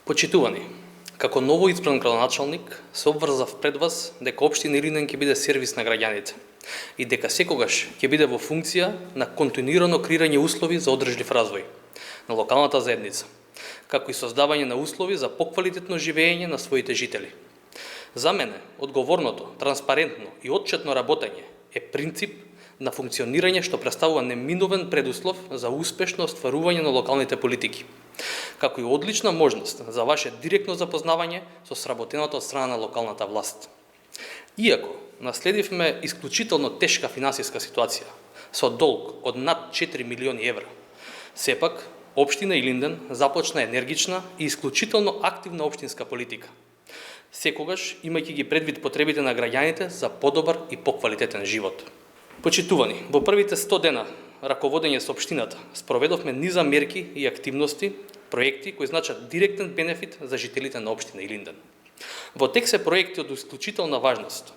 Почитувани, како новоизбран градоначалник, се обврзав пред вас дека општина Илинден ќе биде сервис на граѓаните и дека секогаш ќе биде во функција на континуирано креирање услови за одржлив развој на локалната заедница, како и создавање на услови за поквалитетно живење на своите жители. За мене, одговорното, транспарентно и отчетно работење е принцип на функционирање што представува неминовен предуслов за успешно остварување на локалните политики, како и одлична можност за ваше директно запознавање со сработеното од страна на локалната власт. Иако наследивме исклучително тешка финансиска ситуација, со долг од над 4 милиони евра, сепак, општина Илинден започна енергична и исклучително активна општинска политика, секогаш имајќи ги предвид потребите на граѓаните за подобар и поквалитетен живот. Почитувани, во првите 100 дена раководење со општината спроведовме низа мерки и активности, проекти кои значат директен бенефит за жителите на општина Илинден. Во тек се проекти од исклучителна важност,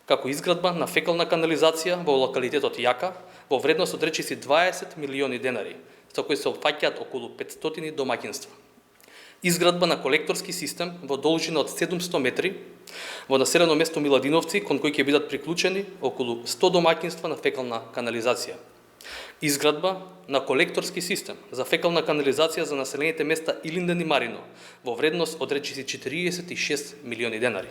како изградба на фекална канализација во локалитетот Јака во вредност од речиси 20 милиони денари, со кои се опфаќаат околу 500 домаќинства. Изградба на колекторски систем во должина од 700 метри во населено место Миладиновци, кон кој ќе бидат приклучени околу 100 домаќинства на фекална канализација. Изградба на колекторски систем за фекална канализација за населените места Илинден и Марино во вредност од речиси 46 милиони денари.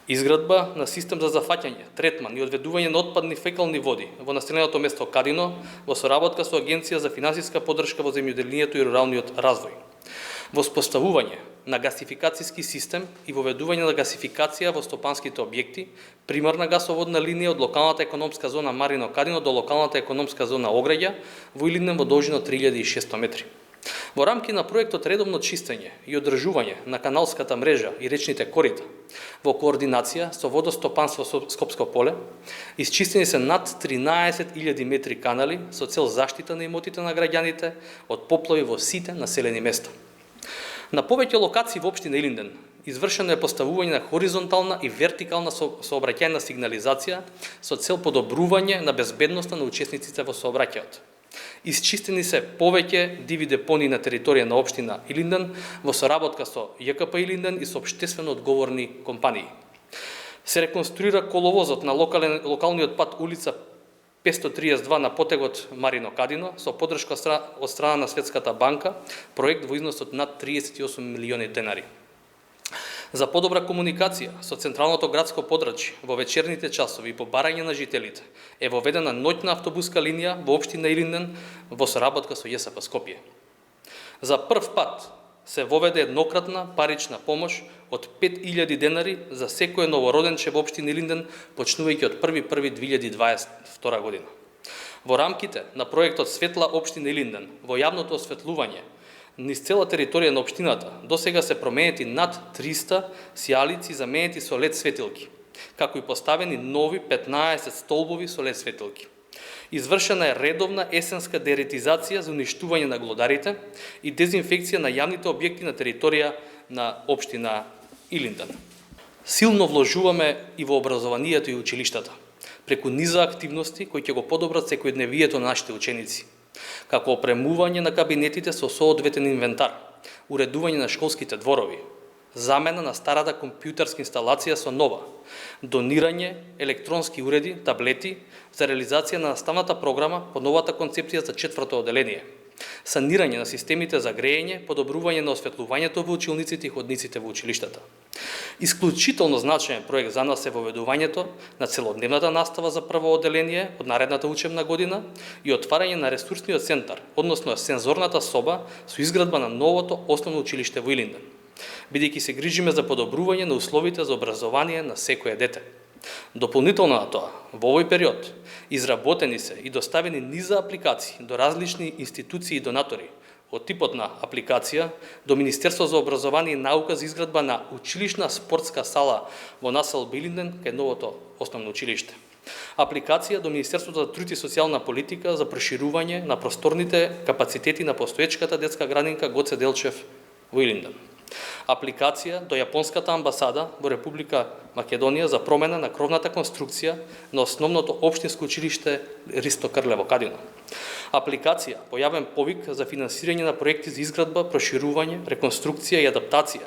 Изградба на систем за зафаќање, третман и одведување на отпадни фекални води во населеното место Кадино во соработка со Агенција за финансиска поддршка во земјоделието и руралниот развој. Воспоставување на гасификацијски систем и воведување на гасификација во стопанските објекти, примарна гасоводна линија од локалната економска зона Марино Кадино до локалната економска зона Ограѓа во Илинден во должина 3600 метри. Во рамки на проектот редовно чистење и одржување на каналската мрежа и речните корита, во координација со Водостопанство Скопско поле, исчистени се над 13.000 метри канали со цел заштита на имотите на граѓаните од поплави во сите населени места. На повеќе локации во општина Илинден извршено е поставување на хоризонтална и вертикална сообраќајна сигнализација со цел подобрување на безбедноста на учесниците во сообраќајот. Исчистени се повеќе диви депонии на територија на општина Илинден во соработка со ЈКП Илинден и со општествено одговорни компании. Се реконструира коловозот на локалниот пат улица 532 на потегот Марино Кадино со поддршка од страна на Светската банка, проект во износ од над 38 милиони денари. За подобра комуникација со централното градско подрачје во вечерните часови и по барање на жителите е воведена ноќна автобуска линија во општина Илинден во соработка со ЈСП Скопје. За прв пат се воведе еднократна парична помош од 5000 денари за секој новороденче во општина Илинден, почнувајќи од 1.1.2022 година. Во рамките на проектот Светла општина Илинден, во јавното осветлување низ цела територија на општината, досега се променети над 300 сијалици заменети со LED светилки, како и поставени нови 15 столбови со LED светилки. Извршена е редовна есенска деретизација за уништување на глодарите и дезинфекција на јавните објекти на територија на општина Илинден. Силно вложуваме и во образованието и училиштата, преку низа активности кои ќе го подобрат секојдневието на нашите ученици, како опремување на кабинетите со соодветен инвентар, уредување на школските дворови, замена на старата компјутерска инсталација со нова, донирање електронски уреди, таблети за реализација на наставната програма по новата концепција за 4-то оделение, санирање на системите за грејење, подобрување на осветлувањето во училниците и ходниците во училиштата. Исклучително значаен проект за нас е воведувањето на целодневната настава за прво оделение од наредната учебна година и отварање на ресурсниот центар, односно сензорната соба со изградба на новото основно училиште во Илинден, бидејќи се грижиме за подобрување на условите за образование на секое дете. Дополнително на тоа, во овој период, изработени се и доставени низа апликации до различни институции и донатори, од типот на апликација до Министерство за образование и наука за изградба на училишна спортска сала во насел Илинден кај новото основно училиште. Апликација до Министерството за труд и социјална политика за проширување на просторните капацитети на постоечката детска градинка Гоце Делчев во Илинден. Апликација до Јапонската амбасада во Република Македонија за промена на кровната конструкција на основното општинско училиште Ристо Крле во Кадино. Апликација по јавен повик за финансирање на проекти за изградба, проширување, реконструкција и адаптација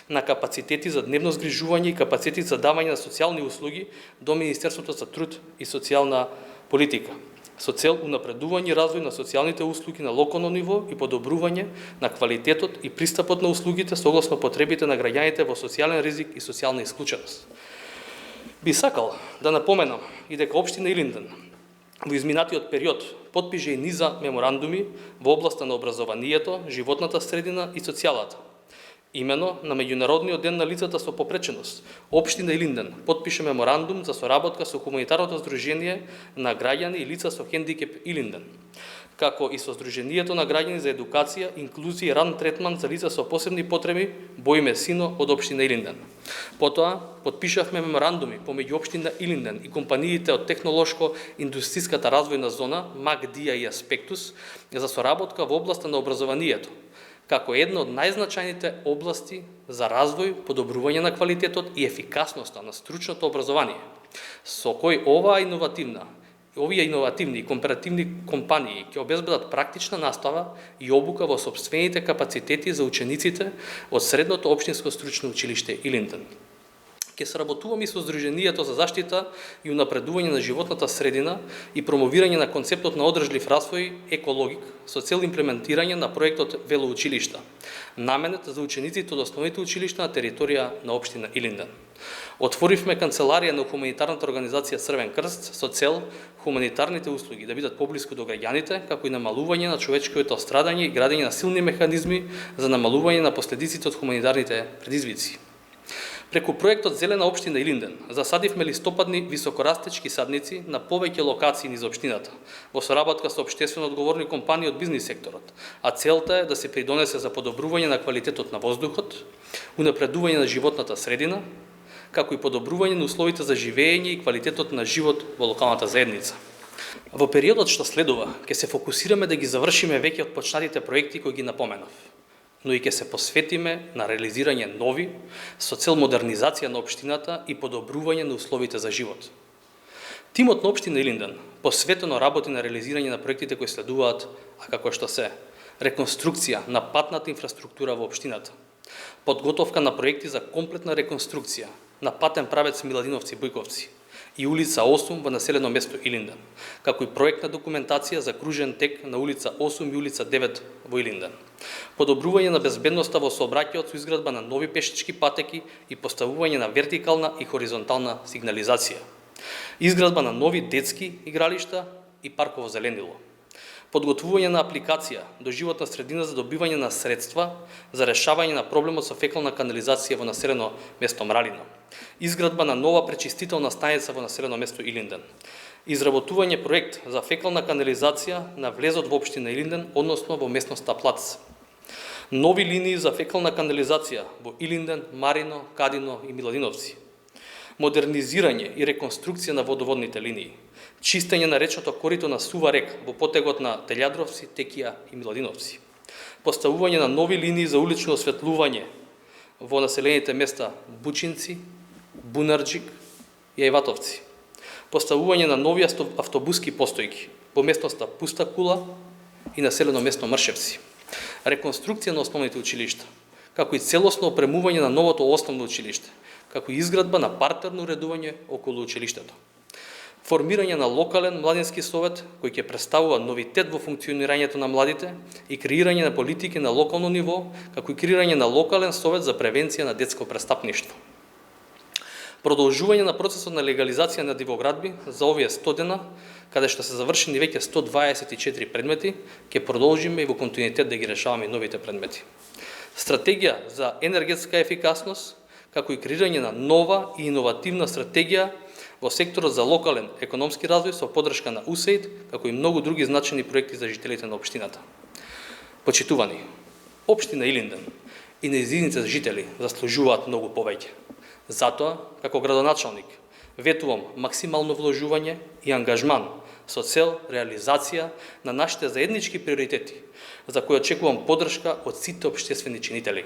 на капацитети за дневно згрижување и капацитети за давање на социјални услуги до Министерството за труд и социјална политика, со цел унапредување и развој на социјалните услуги на локално ниво и подобрување на квалитетот и пристапот на услугите согласно потребите на граѓаните во социјален ризик и социјална исклученост. Би сакал да напоменам и дека општина Илинден во изминатиот период потпише и низа меморандуми во областа на образованието, животната средина и социјалата. Имено на Меѓународниот ден на лицата со попреченост, општина Илинден потпише меморандум за соработка со Хуманитарното здружение на граѓани и лица со хендикеп Илинден, како и со Здруженијето на граѓани за едукација, инклузија и ран третман за лица со посебни потреби Боиме Сино од општина Илинден. Потоа потпишавме меморандуми помеѓу општина Илинден и компаниите од технолошко-индустријската развојна зона МАГ-ДИА и Аспектус за соработка во областа на образованието, како една од најзначајните области за развој, подобрување на квалитетот и ефикасноста на стручното образование, со кој овие иновативни и комперативни компании ќе обезбедат практична настава и обука во сопствените капацитети за учениците од Средното општинско стручно училиште Илинден. Ќе сработуваме и со Здруженијето за заштита и унапредување на животната средина и промовирање на концептот на одржлив развој екологик со цел имплементирање на проектот велоучилишта, наменет за учениците од основните училишта на територија на општина Илинден. Отворивме канцеларија на хуманитарната организација Црвен крст со цел хуманитарните услуги да бидат поблиску до граѓаните, како и намалување на човечкото страдање и градење на силни механизми за намалување на последиците од хуманитарните предизвици. Преку проектот Зелена општина Илинден засадивме листопадни високорастечки садници на повеќе локации низ општината, во соработка со општествено одговорни компании од бизнис секторот, а целта е да се придонесе за подобрување на квалитетот на воздухот, унапредување на животната средина, како и подобрување на условите за живење и квалитетот на живот во локалната заедница. Во периодот што следува, ќе се фокусираме да ги завршиме веќе отпочнатите проекти кои ги напоменав, но и ќе се посветиме на реализирање нови со цел модернизација на општината и подобрување на условите за живот. Тимот на општина Илинден посветено работи на реализирање на проектите кои следуваат, а како што се реконструкција на патната инфраструктура во општината, подготовка на проекти за комплетна реконструкција на патен правец Миладиновци-Бујковци и улица 8 во населено место Илинден, како и проектна документација за кружен тек на улица 8 и улица 9 во Илинден. Подобрување на безбедноста во сообраќајот со изградба на нови пешачки патеки и поставување на вертикална и хоризонтална сигнализација. Изградба на нови детски игралишта и парково зеленило. Подготвување на апликација до животна средина за добивање на средства за решавање на проблемот со фекална канализација во населено место Мралино. Изградба на нова пречистителна станица во населено место Илинден. Изработување проект за фекална канализација на влезот во општина Илинден, односно во местноста Плац. Нови линии за фекална канализација во Илинден, Марино, Кадино и Миладиновци. Модернизирање и реконструкција на водоводните линии. Чистење на речното корито на Сува рек во потегот на Телјадровци, Текија и Миладиновци. Поставување на нови линии за улично осветлување во населените места Бучинци, Бунарџик и Ајватовци. Поставување на нови автобуски постојки во местноста Пуста кула и населено место Мршевци. Реконструкција на основните училишта, како и целосно опремување на новото основно училиште, како и изградба на партерно уредување околу училиштето. Формирање на локален младински совет кој ќе представува новитет во функционирањето на младите и креирање на политики на локално ниво, како и креирање на локален совет за превенција на детско престапништво. Продолжување на процесот на легализација на дивоградби за овие 100 дена, каде што се завршени веќе 124 предмети, ќе продолжиме и во континуитет да ги решаваме новите предмети. Стратегија за енергетска ефикасност, како и креирање на нова и иновативна стратегија во секторот за локален економски развој со поддршка на УСАИД, како и многу други значени проекти за жителите на општината. Почитувани, општина Илинден и нејзините жители заслужуваат многу повеќе. Затоа, како градоначалник, ветувам максимално вложување и ангажман со цел реализација на нашите заеднички приоритети, за кои очекувам поддршка од сите општествени чинители.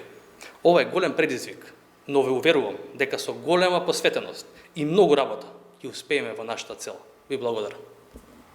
Ова е голем предизвик, но ве уверувам дека со голема посветеност и многу работа ќе успееме во нашата цел. Ви благодарам.